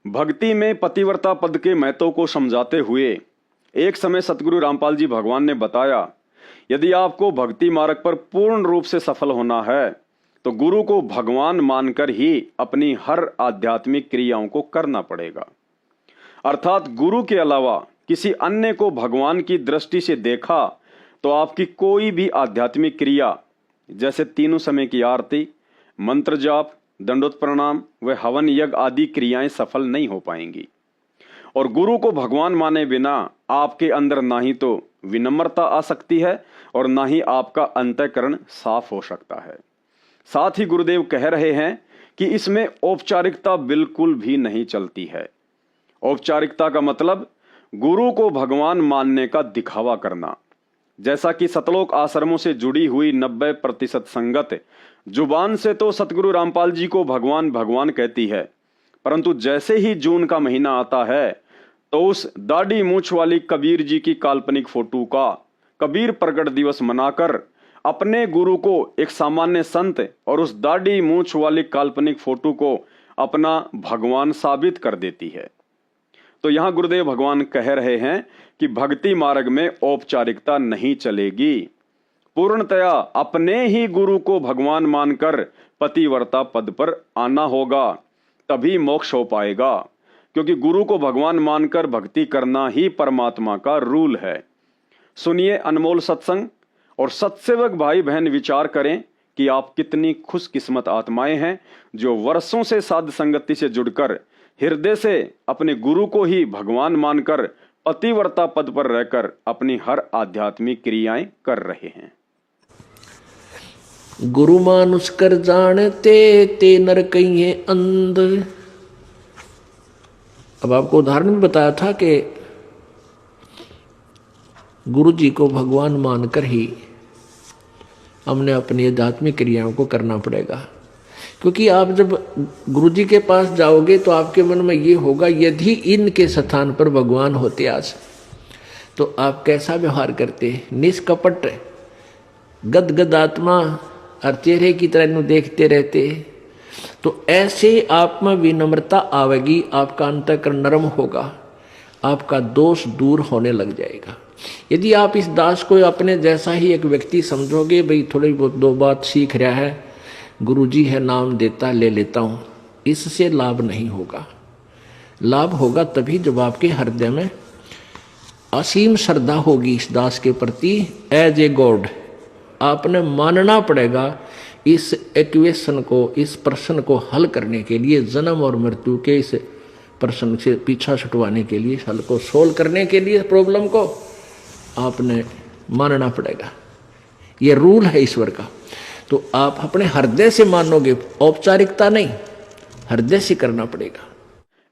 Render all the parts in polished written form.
भक्ति में पतिव्रता पद के महत्व को समझाते हुए एक समय सतगुरु रामपाल जी भगवान ने बताया, यदि आपको भक्ति मार्ग पर पूर्ण रूप से सफल होना है तो गुरु को भगवान मानकर ही अपनी हर आध्यात्मिक क्रियाओं को करना पड़ेगा। अर्थात गुरु के अलावा किसी अन्य को भगवान की दृष्टि से देखा तो आपकी कोई भी आध्यात्मिक क्रिया जैसे तीनों समय की आरती, मंत्र जाप, दंडोत प्रणाम व हवन यज्ञ आदि क्रियाएं सफल नहीं हो पाएंगी। और गुरु को भगवान माने बिना आपके अंदर ना ही तो विनम्रता आ सकती है और ना ही आपका अंतःकरण साफ हो सकता है। साथ ही गुरुदेव कह रहे हैं कि इसमें औपचारिकता बिल्कुल भी नहीं चलती है। औपचारिकता का मतलब गुरु को भगवान मानने का दिखावा करना। जैसा कि सतलोक आश्रमों से जुड़ी हुई 90% संगत जुबान से तो सतगुरु रामपाल जी को भगवान भगवान कहती है, परंतु जैसे ही जून का महीना आता है तो उस दाढ़ी मूछ वाली कबीर जी की काल्पनिक फोटो का कबीर प्रगट दिवस मनाकर अपने गुरु को एक सामान्य संत और उस दाढ़ी मूछ वाली काल्पनिक फोटो को अपना भगवान साबित कर देती है। तो यहां गुरुदेव भगवान कह रहे हैं कि भक्ति मार्ग में औपचारिकता नहीं चलेगी। पूर्णतया अपने ही गुरु को भगवान मानकर पतिव्रता पद पर आना होगा, तभी मोक्ष हो पाएगा। क्योंकि गुरु को भगवान मानकर भक्ति करना ही परमात्मा का रूल है। सुनिए अनमोल सत्संग और सत्सेवक भाई बहन विचार करें कि आप कितनी खुशकिस्मत आत्माएं हैं जो वर्षों से साध संगति से जुड़कर हृदय से अपने गुरु को ही भगवान मानकर पतिव्रता पद पर रहकर अपनी हर आध्यात्मिक क्रियाएं कर रहे हैं। गुरु मानुष कर जानते ते नर कहिए अंध। अब आपको उदाहरण भी बताया था कि गुरु जी को भगवान मानकर ही हमने अपनी आध्यात्मिक क्रियाओं को करना पड़ेगा। क्योंकि आप जब गुरु जी के पास जाओगे तो आपके मन में ये होगा, यदि इनके स्थान पर भगवान होते आज तो आप कैसा व्यवहार करते। निष्कपट गदगद आत्मा और चेहरे की तरह देखते रहते। तो ऐसे आप में विनम्रता आवेगी, आपका अंतःकरण नरम होगा, आपका दोष दूर होने लग जाएगा। यदि आप इस दास को अपने जैसा ही एक व्यक्ति समझोगे, भाई थोड़ी बहुत दो बात सीख रहा है, गुरुजी है नाम देता ले लेता हूँ, इससे लाभ नहीं होगा। लाभ होगा तभी जब आपके हृदय में असीम श्रद्धा होगी इस दास के प्रति। एज ए गॉड आपने मानना पड़ेगा इस इक्वेशन को, इस प्रश्न को हल करने के लिए, जन्म और मृत्यु के इस प्रश्न से पीछा छुटवाने के लिए, हल को सोल्व करने के लिए प्रॉब्लम को आपने मानना पड़ेगा। ये रूल है ईश्वर का। तो आप अपने हृदय से मानोगे, औपचारिकता नहीं, हृदय से करना पड़ेगा।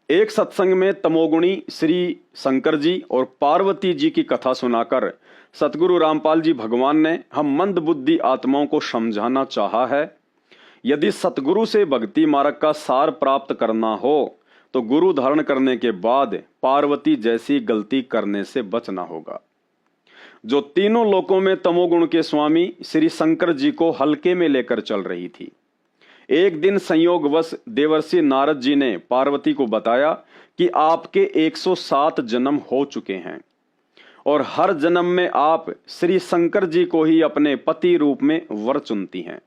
एक सत्संग में तमोगुणी श्री शंकर जी और पार्वती जी की कथा सुनाकर सतगुरु रामपाल जी भगवान ने हम मंद बुद्धि आत्माओं को समझाना चाहा है, यदि सतगुरु से भक्ति मार्ग का सार प्राप्त करना हो तो गुरु धारण करने के बाद पार्वती जैसी गलती करने से बचना होगा। जो तीनों लोकों में तमोगुण के स्वामी श्री शंकर जी को हल्के में लेकर चल रही थी। एक दिन संयोगवश देवर्षि नारद जी ने पार्वती को बताया कि आपके 107 जन्म हो चुके हैं और हर जन्म में आप श्री शंकर जी को ही अपने पति रूप में वर चुनती हैं।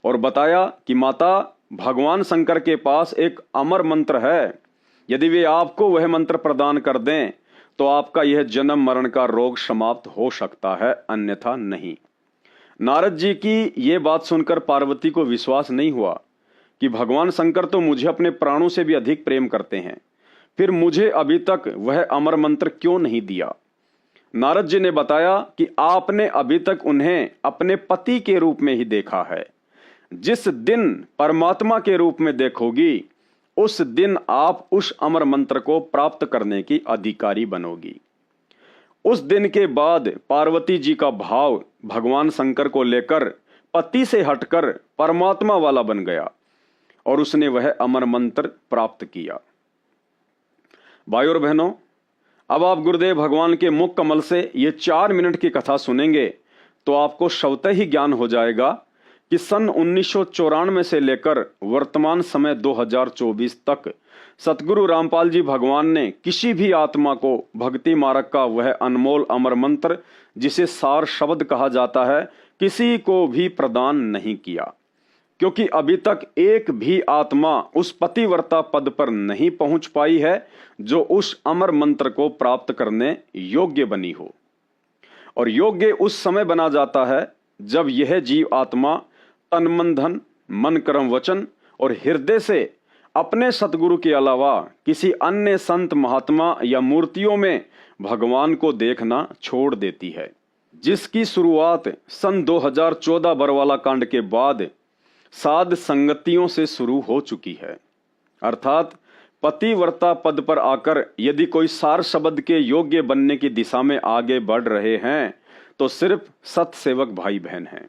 और बताया कि माता, भगवान शंकर के पास एक अमर मंत्र है, यदि वे आपको वह मंत्र प्रदान कर दें तो आपका यह जन्म मरण का रोग समाप्त हो सकता है, अन्यथा नहीं। नारद जी की ये बात सुनकर पार्वती को विश्वास नहीं हुआ कि भगवान शंकर तो मुझे अपने प्राणों से भी अधिक प्रेम करते हैं, फिर मुझे अभी तक वह अमर मंत्र क्यों नहीं दिया। नारद जी ने बताया कि आपने अभी तक उन्हें अपने पति के रूप में ही देखा है। जिस दिन परमात्मा के रूप में देखोगी उस दिन आप उस अमर मंत्र को प्राप्त करने की अधिकारी बनोगी। उस दिन के बाद पार्वती जी का भाव भगवान शंकर को लेकर पति से हटकर परमात्मा वाला बन गया और उसने वह अमर मंत्र प्राप्त किया। भाइयों और बहनों, अब आप गुरुदेव भगवान के मुख कमल से ये 4 मिनट की कथा सुनेंगे तो आपको स्वतः ही ज्ञान हो जाएगा कि सन 1994 से लेकर वर्तमान समय 2024 तक सतगुरु रामपाल जी भगवान ने किसी भी आत्मा को भक्ति मार्ग का वह अनमोल अमर मंत्र, जिसे सार शब्द कहा जाता है, किसी को भी प्रदान नहीं किया, क्योंकि अभी तक एक भी आत्मा उस पतिव्रता पद पर नहीं पहुंच पाई है जो उस अमर मंत्र को प्राप्त करने योग्य बनी हो। और योग्य उस समय बना जाता है जब यह जीव आत्मा तन मन धन, मन कर्म वचन और हृदय से अपने सतगुरु के अलावा किसी अन्य संत महात्मा या मूर्तियों में भगवान को देखना छोड़ देती है, जिसकी शुरुआत सन 2014 बरवाला कांड के बाद साध संगतियों से शुरू हो चुकी है। अर्थात पतिव्रता पद पर आकर यदि कोई सार शब्द के योग्य बनने की दिशा में आगे बढ़ रहे हैं तो सिर्फ सतसेवक भाई बहन हैं,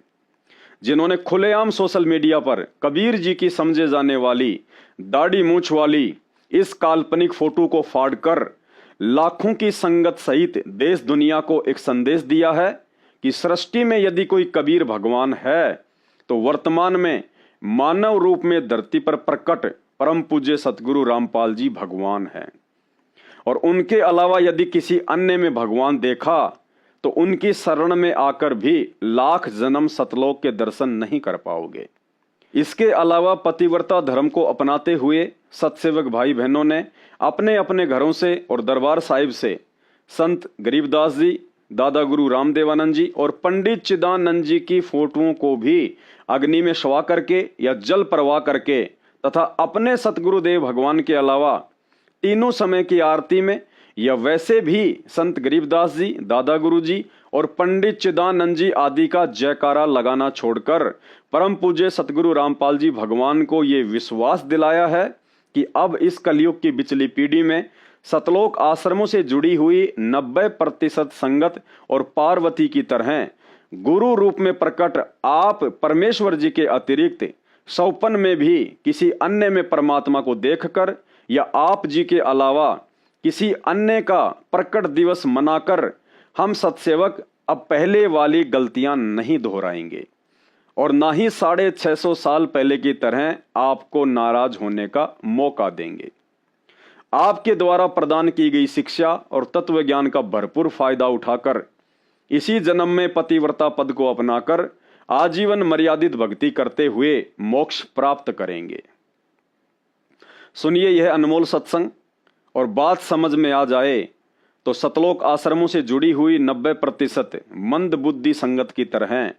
जिन्होंने खुलेआम सोशल मीडिया पर कबीर जी की समझे जाने वाली दाढ़ी मूंछ वाली इस काल्पनिक फोटो को फाड़कर लाखों की संगत सहित देश दुनिया को एक संदेश दिया है कि सृष्टि में यदि कोई कबीर भगवान है तो वर्तमान में मानव रूप में धरती पर प्रकट परम पूज्य सतगुरु रामपाल जी भगवान हैं। और उनके अलावा यदि किसी अन्य में भगवान देखा तो उनकी शरण में आकर भी लाख जन्म सतलोक के दर्शन नहीं कर पाओगे। इसके अलावा पतिव्रता धर्म को अपनाते हुए सतसेवक भाई बहनों ने अपने अपने घरों से और दरबार साहिब से संत गरीबदास जी, दादा गुरु रामदेवानंद जी और पंडित चिदानंद जी की फोटोओं को भी अग्नि में शवा करके या जल प्रवाह करके तथा अपने सतगुरुदेव भगवान के अलावा तीनों समय की आरती में या वैसे भी संत गरीबदास जी, दादा गुरु जी और पंडित चिदानंद जी आदि का जयकारा लगाना छोड़कर परम पूज्य सतगुरु रामपाल जी भगवान को ये विश्वास दिलाया है कि अब इस कलयुग की बिचली पीढ़ी में सतलोक आश्रमों से जुड़ी हुई 90% संगत और पार्वती की तरह गुरु रूप में प्रकट आप परमेश्वर जी के अतिरिक्त सौपन में भी किसी अन्य में परमात्मा को देखकर या आप जी के अलावा किसी अन्य का प्रकट दिवस मनाकर हम सतसेवक अब पहले वाली गलतियां नहीं दोहराएंगे और ना ही 650 साल पहले की तरह आपको नाराज होने का मौका देंगे। आपके द्वारा प्रदान की गई शिक्षा और तत्व ज्ञान का भरपूर फायदा उठाकर इसी जन्म में पतिव्रता पद को अपनाकर आजीवन मर्यादित भक्ति करते हुए मोक्ष प्राप्त करेंगे। सुनिए यह अनमोल सत्संग और बात समझ में आ जाए तो सतलोक आश्रमों से जुड़ी हुई 90% मंद बुद्धि संगत की तरह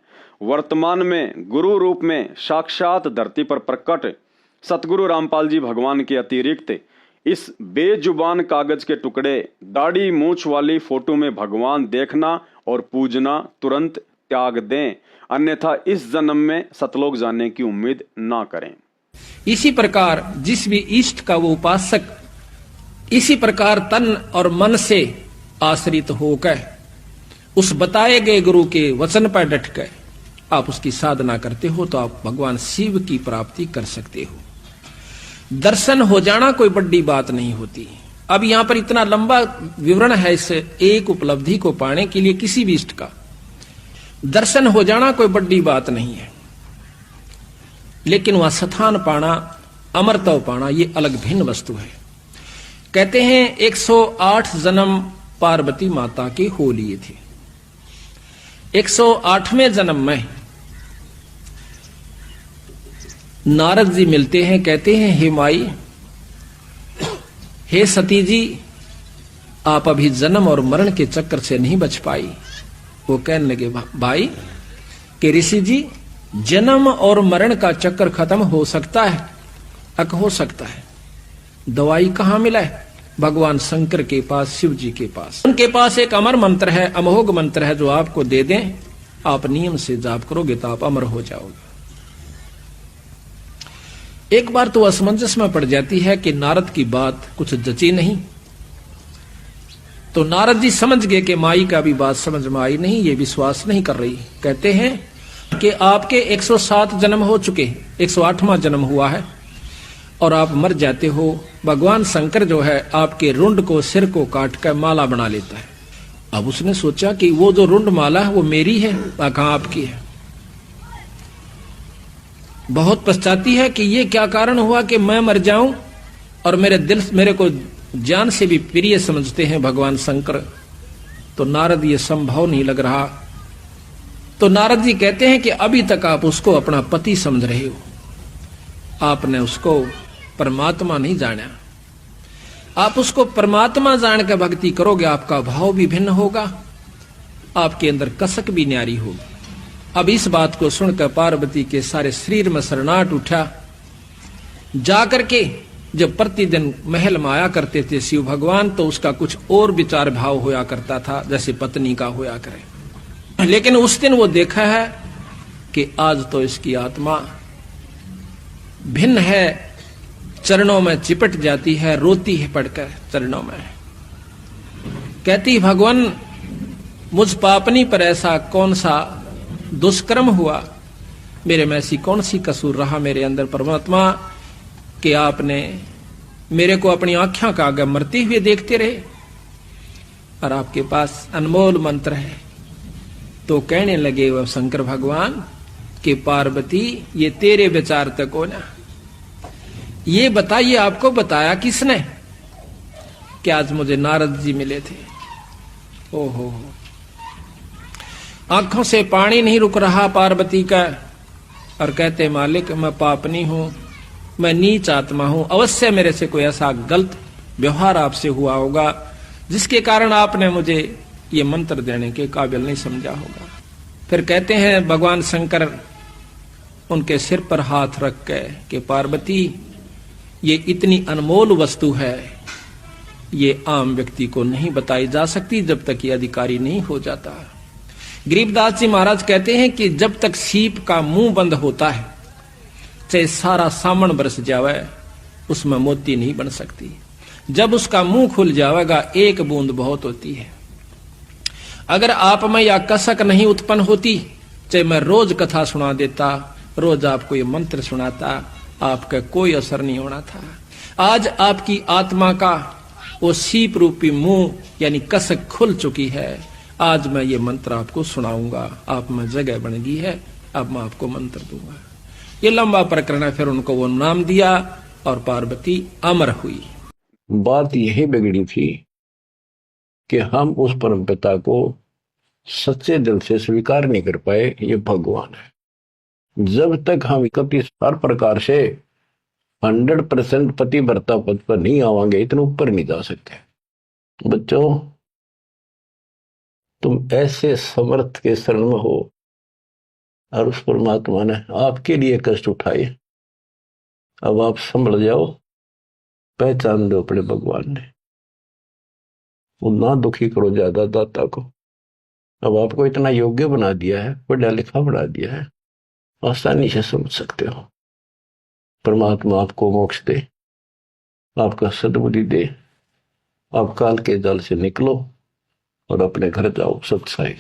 वर्तमान में गुरु रूप में साक्षात धरती पर प्रकट सतगुरु रामपाल जी भगवान के अतिरिक्त इस बेजुबान कागज के टुकड़े दाढ़ी मूंछ वाली फोटो में भगवान देखना और पूजना तुरंत त्याग दें, अन्यथा इस जन्म में सतलोक जाने की उम्मीद ना करें। इसी प्रकार जिस भी इष्ट का वो उपासक इसी प्रकार तन और मन से आश्रित होकर उस बताए गए गुरु के वचन पर डटकर आप उसकी साधना करते हो तो आप भगवान शिव की प्राप्ति कर सकते हो। दर्शन हो जाना कोई बड़ी बात नहीं होती। अब यहां पर इतना लंबा विवरण है इस एक उपलब्धि को पाने के लिए किसी भी इष्ट का दर्शन हो जाना कोई बड़ी बात नहीं है, लेकिन वह स्थान पाना, अमरत्व पाना, ये अलग भिन्न वस्तु है। कहते हैं 108 जन्म पार्वती माता के हो लिए थे। 108वें जन्म में नारद जी मिलते हैं, कहते हैं हे माई, हे सती जी, आप अभी जन्म और मरण के चक्कर से नहीं बच पाई। वो कहने लगे भाई कि ऋषि जी, जन्म और मरण का चक्कर खत्म हो सकता है? अक हो सकता है। दवाई कहां मिला है? भगवान शंकर के पास, शिव जी के पास। उनके पास एक अमर मंत्र है, अमोघ मंत्र है, जो आपको दे दें, आप नियम से जाप करोगे तो आप अमर हो जाओगे। एक बार तो असमंजस में पड़ जाती है कि नारद की बात कुछ जची नहीं, तो नारद जी समझ गए कि माई का भी बात समझ में आई नहीं, ये विश्वास नहीं कर रही। कहते हैं कि आपके 107 जन्म हो चुके, 108वां जन्म हुआ है और आप मर जाते हो। भगवान शंकर जो है आपके रुंड को, सिर को काट कर माला बना लेता है। अब उसने सोचा कि वो जो रुंड माला है वो मेरी है, कहां आपकी है? बहुत पछताती है कि ये क्या कारण हुआ कि मैं मर जाऊं और मेरे को जान से भी प्रिय समझते हैं भगवान शंकर। तो नारद ये संभव नहीं लग रहा। तो नारद जी कहते हैं कि अभी तक आप उसको अपना पति समझ रहे हो, आपने उसको परमात्मा नहीं जाना। आप उसको परमात्मा जान के भक्ति करोगे, आपका भाव भी भिन्न होगा, आपके अंदर कसक भी न्यारी होगी। अब इस बात को सुनकर पार्वती के सारे शरीर में सरनाट उठा। जाकर के जब प्रतिदिन महल में आया करते थे शिव भगवान, तो उसका कुछ और विचार भाव होया करता था जैसे पत्नी का होया करे। लेकिन उस दिन वो देखा है कि आज तो इसकी आत्मा भिन्न है, चरणों में चिपट जाती है, रोती है पड़कर चरणों में, कहती भगवान मुझ पापनी पर ऐसा कौन सा दुष्कर्म हुआ, मेरे में ऐसी कौन सी कसूर रहा मेरे अंदर परमात्मा कि आपने मेरे को अपनी आंखों का आगे मरते हुए देखते रहे और आपके पास अनमोल मंत्र है। तो कहने लगे वह शंकर भगवान कि पार्वती ये तेरे विचार तक हो ना, ये बताइए आपको बताया किसने कि आज मुझे नारद जी मिले थे। ओहो, आंखों से पानी नहीं रुक रहा पार्वती का और कहते मालिक मैं पापनी हूं, मैं नीच आत्मा हूं, अवश्य मेरे से कोई ऐसा गलत व्यवहार आपसे हुआ होगा जिसके कारण आपने मुझे ये मंत्र देने के काबिल नहीं समझा होगा। फिर कहते हैं भगवान शंकर उनके सिर पर हाथ रख के कि पार्वती ये इतनी अनमोल वस्तु है, ये आम व्यक्ति को नहीं बताई जा सकती जब तक ये अधिकारी नहीं हो जाता। गरीबदास जी महाराज कहते हैं कि जब तक सीप का मुंह बंद होता है, चाहे सारा सामन बरस जावे, उसमें मोती नहीं बन सकती। जब उसका मुंह खुल जाएगा एक बूंद बहुत होती है। अगर आप में या कसक नहीं उत्पन्न होती, चाहे मैं रोज कथा सुना देता, रोज आपको ये मंत्र सुनाता, आपका कोई असर नहीं होना था। आज आपकी आत्मा का वो सीप रूपी मुंह यानी कसक खुल चुकी है। आज मैं ये मंत्र आपको सुनाऊंगा, आप में जगह बन गई है, अब मैं आपको मंत्र दूंगा। ये लंबा प्रकरण है। फिर उनको वो नाम दिया और पार्वती अमर हुई। बात यही बिगड़ी थी कि हम उस परम पिता को सच्चे दिल से स्वीकार नहीं कर पाए, ये भगवान है। जब तक हम कभी हर प्रकार से 100% पति भर्ता पद पर नहीं आवांगे, इतने ऊपर नहीं जा सकते। बच्चों, तुम ऐसे समर्थ के शरण में हो और उस परमात्मा ने आपके लिए कष्ट उठाए। अब आप संभल जाओ, पहचान दो अपने भगवान ने, वो ना दुखी करो ज्यादा दाता को। अब आपको इतना योग्य बना दिया है, पढ़ा लिखा बना दिया है, आसानी से समझ सकते हो। परमात्मा आपको मोक्ष दे, आपका सद्बुद्धि दे, आप काल के जाल से निकलो और अपने घर जाओ सत्साई।